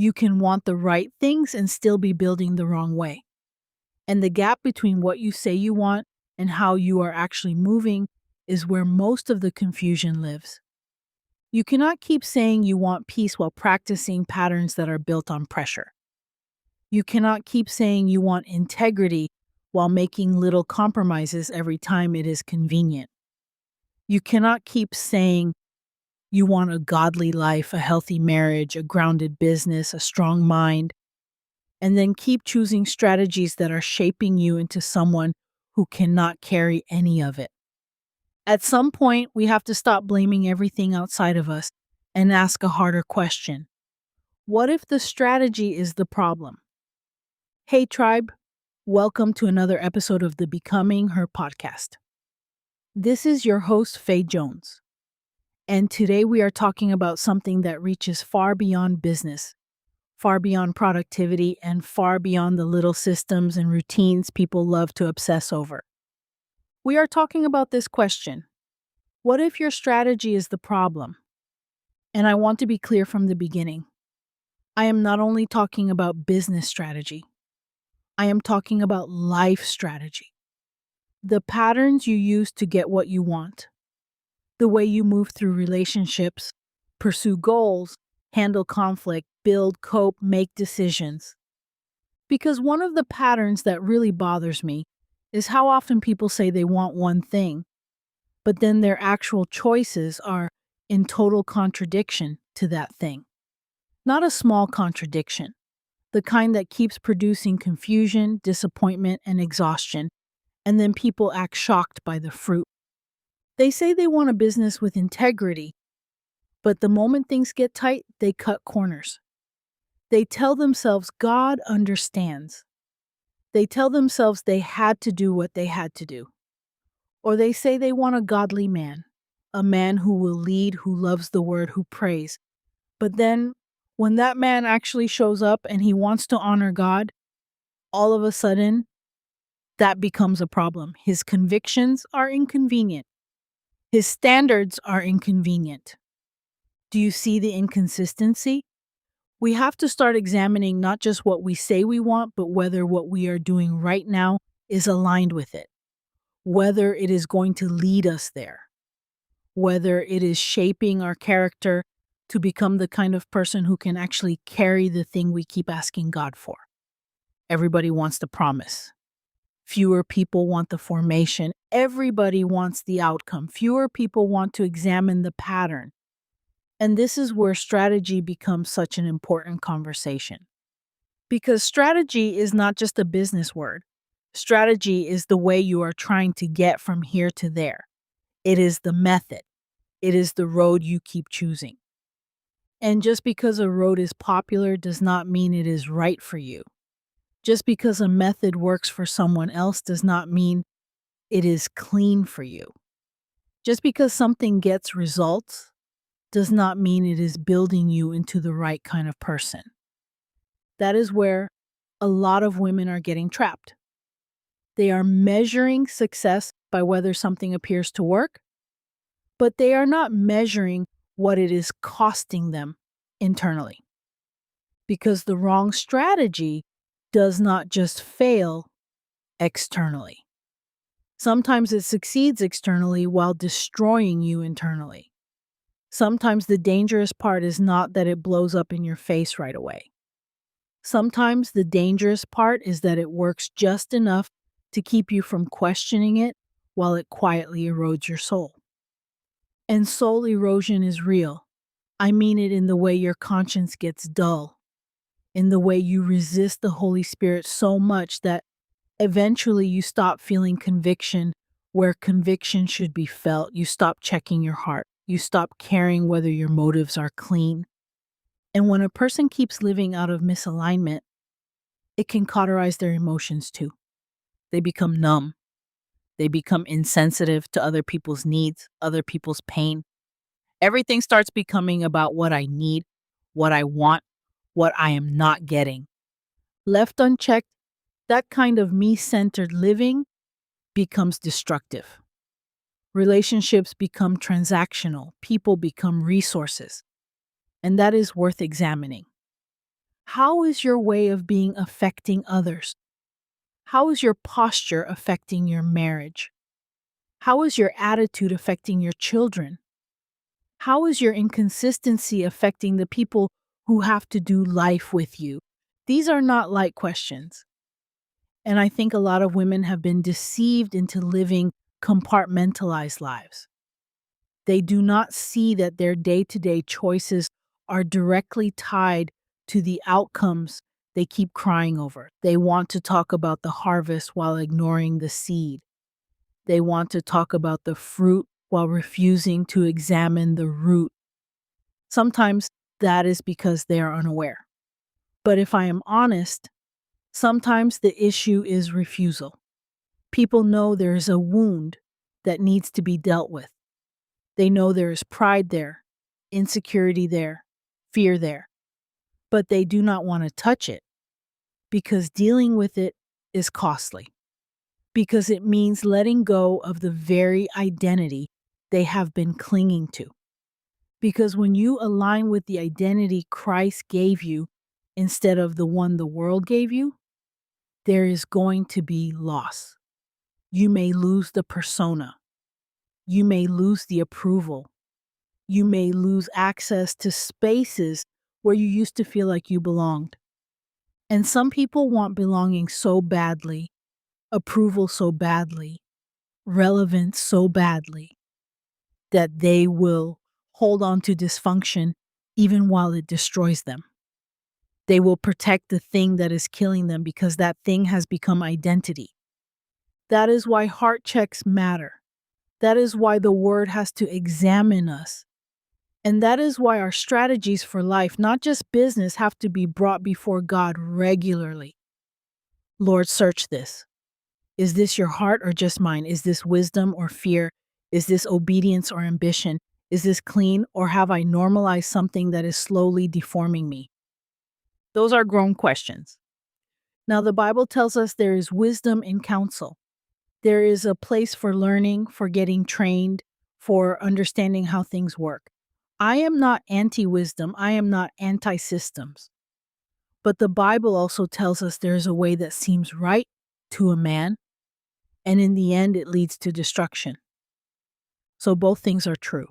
You can want the right things and still be building the wrong way. And the gap between what you say you want and how you are actually moving is where most of the confusion lives. You cannot keep saying you want peace while practicing patterns that are built on pressure. You cannot keep saying you want integrity while making little compromises every time it is convenient. You cannot keep saying you want a godly life, a healthy marriage, a grounded business, a strong mind, and then keep choosing strategies that are shaping you into someone who cannot carry any of it. At some point, we have to stop blaming everything outside of us and ask a harder question. What if the strategy is the problem? Hey, tribe, welcome to another episode of the Becoming Her podcast. This is your host, Faye Jones. And today we are talking about something that reaches far beyond business, far beyond productivity, and far beyond the little systems and routines people love to obsess over. We are talking about this question: what if your strategy is the problem? And I want to be clear from the beginning. I am not only talking about business strategy, I am talking about life strategy. The patterns you use to get what you want, the way you move through relationships, pursue goals, handle conflict, build, cope, make decisions. Because one of the patterns that really bothers me is how often people say they want one thing, but then their actual choices are in total contradiction to that thing. Not a small contradiction, the kind that keeps producing confusion, disappointment, and exhaustion, and then people act shocked by the fruit. They say they want a business with integrity, but the moment things get tight, they cut corners. They tell themselves God understands. They tell themselves they had to do what they had to do. Or they say they want a godly man, a man who will lead, who loves the word, who prays. But then, when that man actually shows up and he wants to honor God, all of a sudden, that becomes a problem. His convictions are inconvenient. His standards are inconvenient. Do you see the inconsistency? We have to start examining not just what we say we want, but whether what we are doing right now is aligned with it, whether it is going to lead us there, whether it is shaping our character to become the kind of person who can actually carry the thing we keep asking God for. Everybody wants the promise. Fewer people want the formation. Everybody wants the outcome. Fewer people want to examine the pattern. And this is where strategy becomes such an important conversation. Because strategy is not just a business word. Strategy is the way you are trying to get from here to there. It is the method. It is the road you keep choosing. And just because a road is popular does not mean it is right for you. Just because a method works for someone else does not mean it is clean for you. Just because something gets results does not mean it is building you into the right kind of person. That is where a lot of women are getting trapped. They are measuring success by whether something appears to work, but they are not measuring what it is costing them internally. Because the wrong strategy does not just fail externally. Sometimes it succeeds externally while destroying you internally. Sometimes the dangerous part is not that it blows up in your face right away. Sometimes the dangerous part is that it works just enough to keep you from questioning it while it quietly erodes your soul. And soul erosion is real. I mean it in the way your conscience gets dull, in the way you resist the Holy Spirit so much that eventually you stop feeling conviction where conviction should be felt. You stop checking your heart. You stop caring whether your motives are clean. And when a person keeps living out of misalignment, it can cauterize their emotions too. They become numb. They become insensitive to other people's needs, other people's pain. Everything starts becoming about what I need, what I want, what I am not getting. Left unchecked, that kind of me-centered living becomes destructive. Relationships become transactional. People become resources. And that is worth examining. How is your way of being affecting others? How is your posture affecting your marriage? How is your attitude affecting your children? How is your inconsistency affecting the people who have to do life with you? These are not light questions. And I think a lot of women have been deceived into living compartmentalized lives. They do not see that their day to day choices are directly tied to the outcomes they keep crying over. They want to talk about the harvest while ignoring the seed. They want to talk about the fruit while refusing to examine the root. Sometimes that is because they are unaware. But if I am honest, sometimes the issue is refusal. People know there is a wound that needs to be dealt with. They know there is pride there, insecurity there, fear there, but they do not want to touch it because dealing with it is costly, because it means letting go of the very identity they have been clinging to. Because when you align with the identity Christ gave you instead of the one the world gave you, there is going to be loss. You may lose the persona. You may lose the approval. You may lose access to spaces where you used to feel like you belonged. And some people want belonging so badly, approval so badly, relevance so badly, that they will hold on to dysfunction even while it destroys them. They will protect the thing that is killing them because that thing has become identity. That is why heart checks matter. That is why the word has to examine us. And that is why our strategies for life, not just business, have to be brought before God regularly. Lord, search this. Is this your heart or just mine? Is this wisdom or fear? Is this obedience or ambition? Is this clean or have I normalized something that is slowly deforming me? Those are grown questions. Now, the Bible tells us there is wisdom in counsel. There is a place for learning, for getting trained, for understanding how things work. I am not anti wisdom, I am not anti systems. But the Bible also tells us there is a way that seems right to a man, and in the end, it leads to destruction. So both things are true.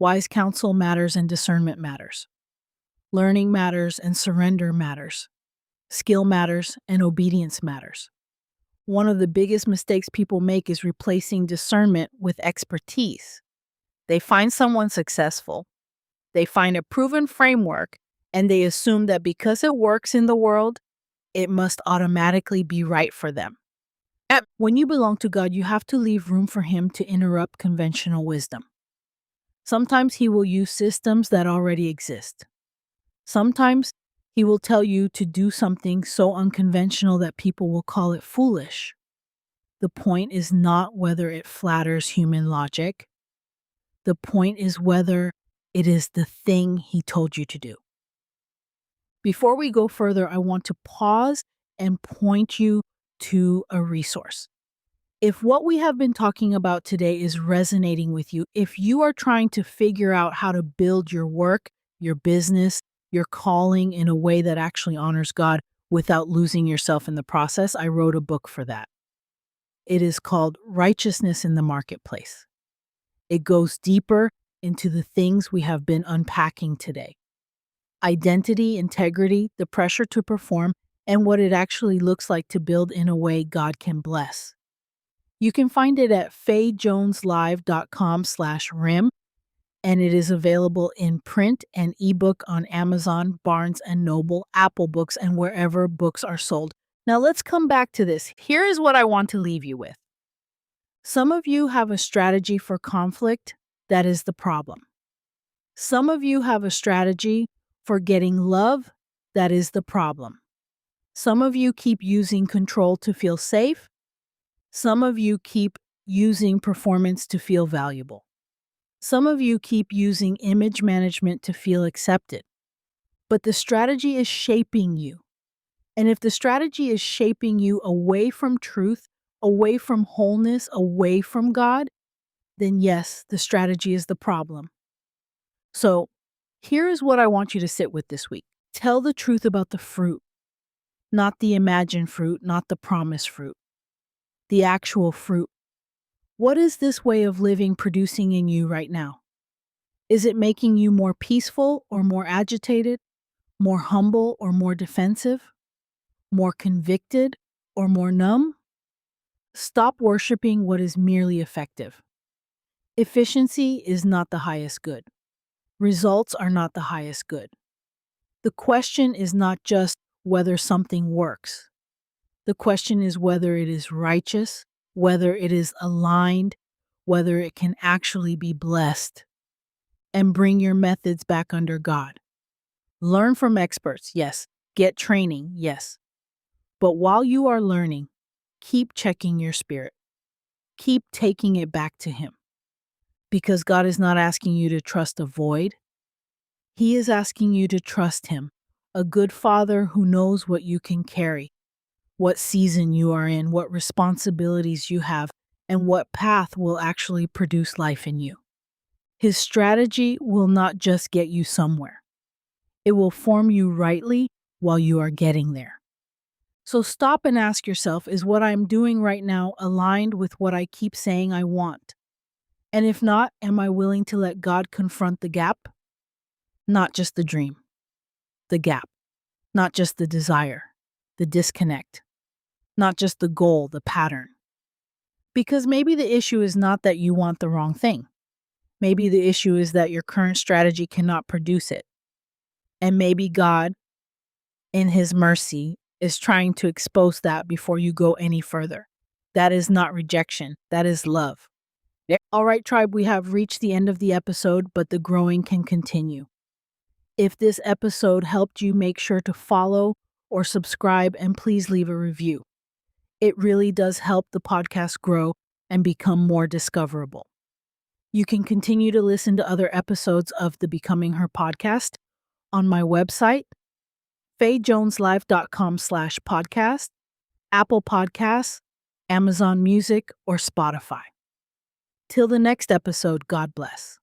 Wise counsel matters and discernment matters. Learning matters and surrender matters. Skill matters and obedience matters. One of the biggest mistakes people make is replacing discernment with expertise. They find someone successful, they find a proven framework, and they assume that because it works in the world, it must automatically be right for them. When you belong to God, you have to leave room for Him to interrupt conventional wisdom. Sometimes He will use systems that already exist. Sometimes He will tell you to do something so unconventional that people will call it foolish. The point is not whether it flatters human logic. The point is whether it is the thing He told you to do. Before we go further, I want to pause and point you to a resource. If what we have been talking about today is resonating with you, if you are trying to figure out how to build your work, your business, your calling in a way that actually honors God without losing yourself in the process, I wrote a book for that. It is called Righteousness in the Marketplace. It goes deeper into the things we have been unpacking today: identity, integrity, the pressure to perform, and what it actually looks like to build in a way God can bless. You can find it at fayejoneslive.com/rim, and it is available in print and ebook on Amazon, Barnes and Noble, Apple Books, and wherever books are sold. Now let's come back to this. Here is what I want to leave you with. Some of you have a strategy for conflict that is the problem. Some of you have a strategy for getting love that is the problem. Some of you keep using control to feel safe. Some of you keep using performance to feel valuable. Some of you keep using image management to feel accepted. But the strategy is shaping you. And if the strategy is shaping you away from truth, away from wholeness, away from God, then yes, the strategy is the problem. So here is what I want you to sit with this week. Tell the truth about the fruit, not the imagined fruit, not the promised fruit, the actual fruit. What is this way of living producing in you right now? Is it making you more peaceful or more agitated, more humble or more defensive, more convicted or more numb? Stop worshiping what is merely effective. Efficiency is not the highest good. Results are not the highest good. The question is not just whether something works. The question is whether it is righteous, whether it is aligned, whether it can actually be blessed. And bring your methods back under God. Learn from experts, yes. Get training, yes. But while you are learning, keep checking your spirit. Keep taking it back to Him. Because God is not asking you to trust a void. He is asking you to trust Him, a good Father who knows what you can carry, what season you are in, what responsibilities you have, and what path will actually produce life in you. His strategy will not just get you somewhere. It will form you rightly while you are getting there. So stop and ask yourself, is what I'm doing right now aligned with what I keep saying I want? And if not, am I willing to let God confront the gap? Not just the dream, the gap. Not just the desire, the disconnect. Not just the goal, the pattern. Because maybe the issue is not that you want the wrong thing. Maybe the issue is that your current strategy cannot produce it. And maybe God, in His mercy, is trying to expose that before you go any further. That is not rejection, that is love. All right, tribe, we have reached the end of the episode, but the growing can continue. If this episode helped you, make sure to follow or subscribe and please leave a review. It really does help the podcast grow and become more discoverable. You can continue to listen to other episodes of the Becoming Her podcast on my website, fayejoneslive.com/podcast, Apple Podcasts, Amazon Music, or Spotify. Till the next episode, God bless.